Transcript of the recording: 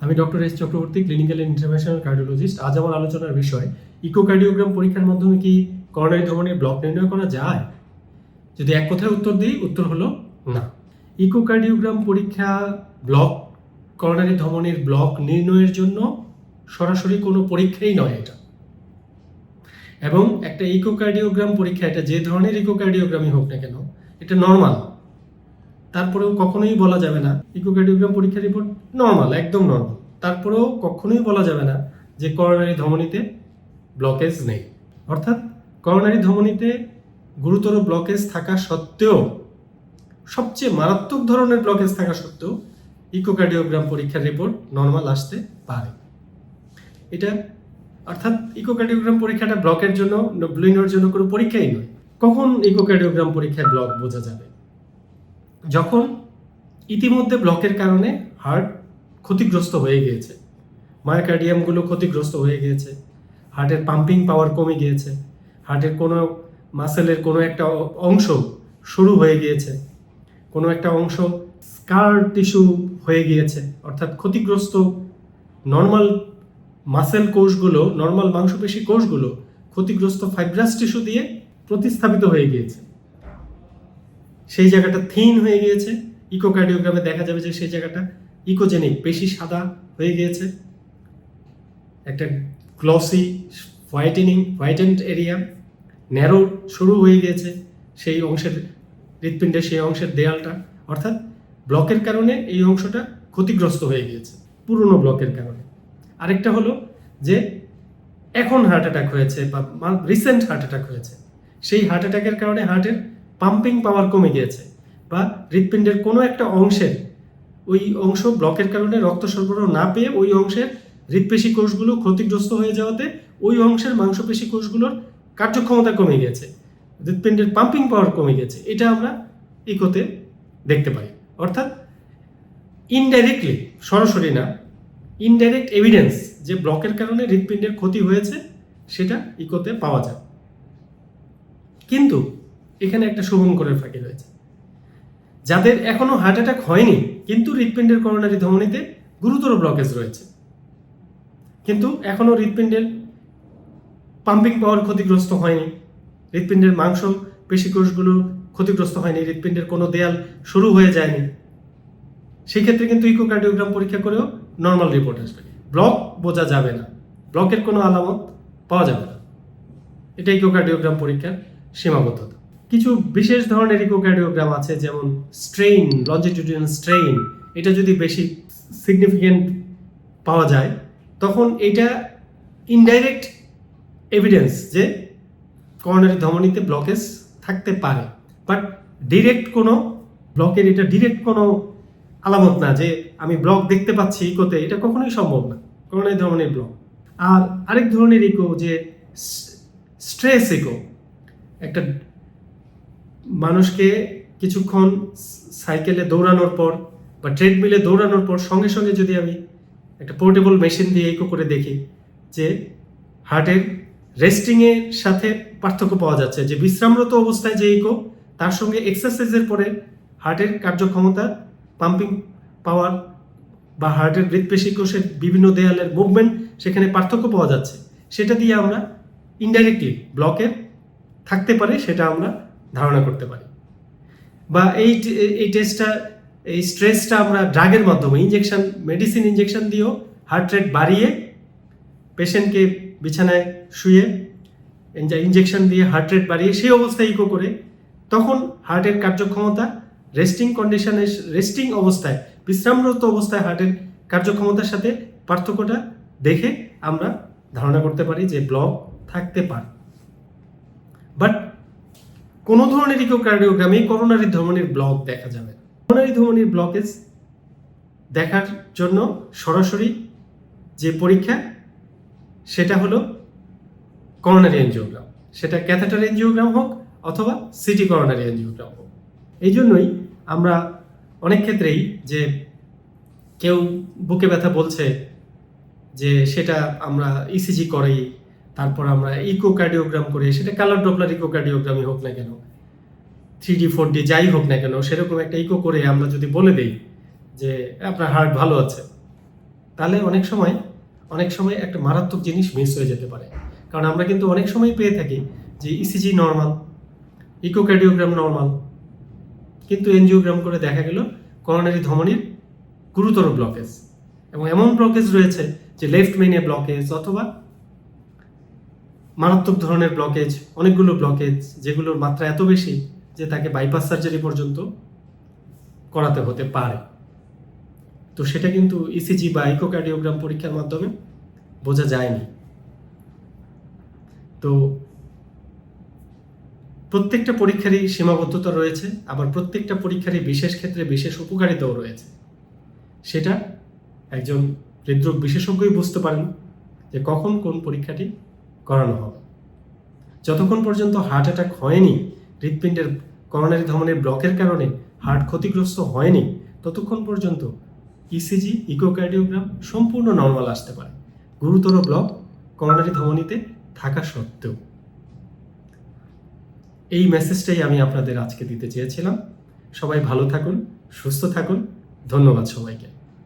আমি doctor S Chakraborty, clinical and interventional cardiologist. আজ আমার আলোচনার বিষয়, ইকোকার্ডিওগ্রাম পরীক্ষার মাধ্যমে কি করোনারি ধমনির ব্লক নির্ণয় করা যায়? যদি এক কথায় উত্তর দিই, উত্তর হলো না। ইকোকার্ডিওগ্রাম পরীক্ষা ব্লক করোনারি ধমনির ব্লক নির্ণয়ের জন্য সরাসরি কোনো পরীক্ষাই নয় এটা। এবং একটা ইকোকার্ডিওগ্রাম পরীক্ষা, এটা যে ধরনের ইকোকার্ডিওগ্রামই হোক না কেন, এটা নর্মাল। তারপরেও কখনোই বলা যাবে না ইকোকার্ডিওগ্রাম পরীক্ষার রিপোর্ট নর্মাল, একদম নর্মাল। তারপরেও কখনোই বলা যাবে না যে করোনারি ধমনীতে ব্লকেজ নেই। অর্থাৎ করোনারি ধমনীতে গুরুতর ব্লকেজ থাকা সত্ত্বেও, সবচেয়ে মারাত্মক ধরনের ব্লকেজ থাকা সত্ত্বেও ইকোকার্ডিওগ্রাম পরীক্ষার রিপোর্ট নর্মাল আসতে পারে। এটা অর্থাৎ ইকোকার্ডিওগ্রাম পরীক্ষাটা ব্লকের জন্য, ব্লিনের জন্য কোনো পরীক্ষাই নয়। কখন ইকোকার্ডিওগ্রাম পরীক্ষায় ব্লক বোঝা যাবে? যখন ইতিমধ্যে ব্লকের কারণে হার্ট ক্ষতিগ্রস্ত হয়ে গিয়েছে, মায়োকার্ডিয়ামগুলো ক্ষতিগ্রস্ত হয়ে গিয়েছে, হার্টের পাম্পিং পাওয়ার কমে গিয়েছে, হার্টের কোনো মাসেলের কোনো একটা অংশ সরু হয়ে গিয়েছে, কোনো একটা অংশ স্কার টিস্যু হয়ে গিয়েছে, অর্থাৎ ক্ষতিগ্রস্ত নর্মাল মাসেল কোষগুলো, নর্মাল মাংসপেশী কোষগুলো ক্ষতিগ্রস্ত ফাইব্রাস টিস্যু দিয়ে প্রতিস্থাপিত হয়ে গিয়েছে। সেই জায়গাটা থিন হয়ে গিয়েছে। ইকোকার্ডিওগ্রামে দেখা যাবে যে সেই জায়গাটা ইকোজেনিক, বেশি সাদা হয়ে গিয়েছে, একটা গ্লসি হোয়াইটেন্ড এরিয়া, ন্যারো সরু হয়ে গিয়েছে সেই অংশের, হৃৎপিণ্ডের সেই অংশের দেয়ালটা। অর্থাৎ ব্লকের কারণে এই অংশটা ক্ষতিগ্রস্ত হয়ে গিয়েছে, পুরনো ব্লকের কারণে। আরেকটা হলো যে এখন হার্ট অ্যাটাক হয়েছে বা রিসেন্ট হার্ট অ্যাটাক হয়েছে, সেই হার্ট অ্যাটাকের কারণে হার্টের পাম্পিং পাওয়ার কমে গিয়েছে, বা হৃৎপিণ্ডের কোনো একটা অংশের ওই অংশ ব্লকের কারণে রক্ত সরবরাহ না পেয়ে ওই অংশের হৃৎপেশী কোষগুলো ক্ষতিগ্রস্ত হয়ে যাওয়াতে ওই অংশের মাংসপেশী কোষগুলোর কার্যক্ষমতা কমে গেছে, হৃৎপিণ্ডের পাম্পিং পাওয়ার কমে গেছে। এটা আমরা ইকোতে দেখতে পাই। অর্থাৎ ইনডাইরেক্টলি, সরাসরি না, ইনডাইরেক্ট এভিডেন্স যে ব্লকের কারণে হৃৎপিণ্ডের ক্ষতি হয়েছে সেটা ইকোতে পাওয়া যায়। কিন্তু এখানে একটা শুভঙ্করের ফাঁকি রয়েছে। যাদের এখনো হার্ট অ্যাটাক হয়নি কিন্তু হৃৎপিণ্ডের করোনারি ধমনীতে গুরুতর ব্লকেজ রয়েছে, কিন্তু এখনো হৃৎপিণ্ডের পাম্পিং পাওয়ার ক্ষতিগ্রস্ত হয়নি, হৃৎপিণ্ডের মাংস পেশী কোষগুলো ক্ষতিগ্রস্ত হয়নি, হৃৎপিণ্ডের কোনো দেয়াল শুরু হয়ে যায়নি, সেই ক্ষেত্রে কিন্তু ইকোকার্ডিওগ্রাম পরীক্ষা করেও নর্মাল রিপোর্ট আসবে। ব্লক বোঝা যাবে না, ব্লকের কোনো আলামত পাওয়া যাবে না। এটা ইকোকার্ডিওগ্রাম পরীক্ষার সীমাবদ্ধতা। কিছু বিশেষ ধরনের ইকোকার্ডিওগ্রাম আছে, যেমন স্ট্রেইন, লঞ্জিটিউডিনাল স্ট্রেইন। এটা যদি বেশি সিগনিফিকেন্ট পাওয়া যায় তখন এটা ইনডাইরেক্ট এভিডেন্স যে করোনারি ধমনীতে ব্লকেজ থাকতে পারে, বাট ডিরেক্ট কোনো ব্লকের, এটা ডিরেক্ট কোনো আলামত না যে আমি ব্লক দেখতে পাচ্ছি ইকোতে, এটা কখনোই সম্ভব না করোনারি ধমনীর ব্লক। আর আরেক ধরনের ইকো, যে স্ট্রেস ইকো, একটা মানুষকে কিছুক্ষণ সাইকেলে দৌড়ানোর পর বা ট্রেডমিলে দৌড়ানোর পর সঙ্গে সঙ্গে যদি আমি একটা পোর্টেবল মেশিন দিয়ে ইকো করে দেখি যে হার্টের রেস্টিংয়ের সাথে পার্থক্য পাওয়া যাচ্ছে, যে বিশ্রামরত অবস্থায় যে ইকো তার সঙ্গে এক্সারসাইজের পরে হার্টের কার্যক্ষমতা, পাম্পিং পাওয়ার বা হার্টের হৃৎপেশী কোষের বিভিন্ন দেয়ালের মুভমেন্ট, সেখানে পার্থক্য পাওয়া যাচ্ছে। সেটা দিয়ে আমরা ইনডাইরেক্টলি ব্লকের থাকতে পারে সেটা আমরা ধারণা করতে পারি। বা এই টেস্টটা, এই স্ট্রেসটা আমরা ড্রাগের মাধ্যমে, ইনজেকশন, মেডিসিন ইনজেকশন দিয়েও হার্ট রেট বাড়িয়ে পেশেন্টকে বিছানায় শুয়ে ইনজেকশন দিয়ে হার্ট রেট বাড়িয়ে সেই অবস্থায় ইকো করে, তখন হার্টের কার্যক্ষমতা রেস্টিং কন্ডিশনে, রেস্টিং অবস্থায়, বিশ্রামরত অবস্থায় হার্টের কার্যক্ষমতার সাথে পার্থক্যটা দেখে আমরা ধারণা করতে পারি যে ব্লক থাকতে পারে। বাট কোনো ধরনের ইকোকার্ডিওগ্রামে করোনারি ধমনীর ব্লক দেখা যাবে না। করোনারি ধমনীর ব্লকেজ দেখার জন্য সরাসরি যে পরীক্ষা সেটা হলো করোনারি এনজিওগ্রাম, সেটা ক্যাথেটার এনজিওগ্রাম হোক অথবা সিটি করোনারি এনজিওগ্রাম হোক। এই জন্যই আমরা অনেক ক্ষেত্রেই, যে কেউ বুকে ব্যথা বলছে যে সেটা আমরা ইসিজি করি, তারপর আমরা ইকোকার্ডিওগ্রাম করে, সেটা কালার ডপলার ইকোকার্ডিওগ্রামই হোক না কেন, 3D 4D যাই হোক না কেন, সেরকম একটা ইকো করে আমরা যদি বলে দেই যে আপনার হার্ট ভালো আছে, তাহলে অনেক সময় একটা মারাত্মক জিনিস মিস হয়ে যেতে পারে। কারণ আমরা কিন্তু অনেক সময় পেয়ে থাকি যে ইসিজি নর্মাল, ইকোকার্ডিওগ্রাম নর্মাল, কিন্তু এনজিওগ্রাম করে দেখা গেল করোনারি ধমনির গুরুতর ব্লকেজ, এবং এমন ব্লকেজ রয়েছে যে লেফট মেইনে ব্লকেজ অথবা মারাত্মক ধরনের ব্লকেজ, অনেকগুলো ব্লকেজ যেগুলোর মাত্রা এত বেশি যে তাকে বাইপাস সার্জারি পর্যন্ত করাতে হতে পারে। তো সেটা কিন্তু ইসিজি বা ইকোকার্ডিওগ্রাম পরীক্ষার মাধ্যমে বোঝা যায়নি। তো প্রত্যেকটা পরীক্ষারই সীমাবদ্ধতা রয়েছে, আবার প্রত্যেকটা পরীক্ষারই বিশেষ ক্ষেত্রে বিশেষ উপকারিতাও রয়েছে। সেটা একজন হৃদরোগ বিশেষজ্ঞই বুঝতে পারেন যে কখন কোন পরীক্ষাটি করানো হবে। যতক্ষণ পর্যন্ত হার্ট অ্যাটাক হয়নি, হৃৎপিণ্ডের করোনারি ধমনির ব্লকের কারণে হার্ট ক্ষতিগ্রস্ত হয়নি, ততক্ষণ পর্যন্ত ইসিজি ইকোকার্ডিওগ্রাম সম্পূর্ণ নর্মাল আসতে পারে, গুরুতর ব্লক করোনারি ধমনিতে থাকা সত্ত্বেও। এই মেসেজটাই আমি আপনাদের আজকে দিতে চেয়েছিলাম। সবাই ভালো থাকুন, সুস্থ থাকুন। ধন্যবাদ সবাইকে।